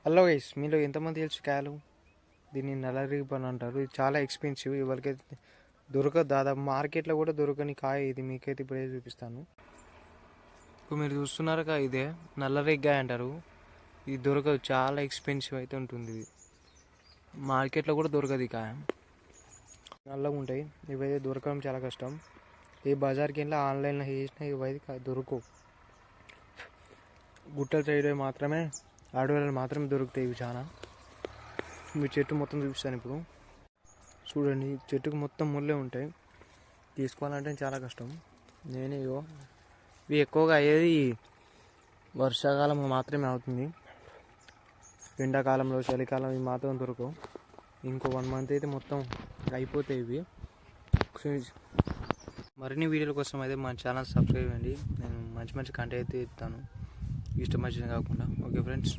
Hello guys, మీలో ఎంతమంది తెలుసు కాయలు? దీన్ని నల్లరేగి పండు అంటారు. ఇది చాలా ఎక్స్పెన్సివ్, ఎవరికైతే దొరకదు. దాదాపు మార్కెట్లో కూడా దొరకని కాయ ఇది. మీకైతే ఇప్పుడే చూపిస్తాను. ఇప్పుడు మీరు చూస్తున్నారుగా, ఇదే నల్లరేగికాయ అంటారు. ఇది దొరకదు, చాలా ఎక్స్పెన్సివ్ అయితే ఉంటుంది. ఇది మార్కెట్లో కూడా దొరకదు. ఈ కాయ నల్లగా ఉంటాయి. ఇవైతే దొరకడం చాలా కష్టం. ఏ బజార్కి వెళ్ళి ఆన్లైన్లో చేసినా ఇవైతే దొరకవు. గుట్టల సైడ్ మాత్రమే, అడవులలో మాత్రమే దొరుకుతాయి ఇవి. చాలా మీ చెట్టు మొత్తం చూపిస్తాను ఇప్పుడు. చూడండి, చెట్టుకు మొత్తం ముళ్ళే ఉంటాయి. తీసుకోవాలంటే చాలా కష్టం. నేనే ఇవి ఎక్కువగా అయ్యేది వర్షాకాలంలో మాత్రమే అవుతుంది. ఎండాకాలంలో, చలికాలం ఇవి మాత్రం దొరకవు. ఇంకో 1 మంత్ అయితే మొత్తం అయిపోతాయి ఇవి. మరిన్ని వీడియోల కోసం అయితే మా ఛానల్ సబ్స్క్రైబ్ చేయండి. నేను మంచి మంచి కంటెంట్ అయితే ఇస్తాను, ఇష్టం వచ్చిన కాకుండా. Okay friends.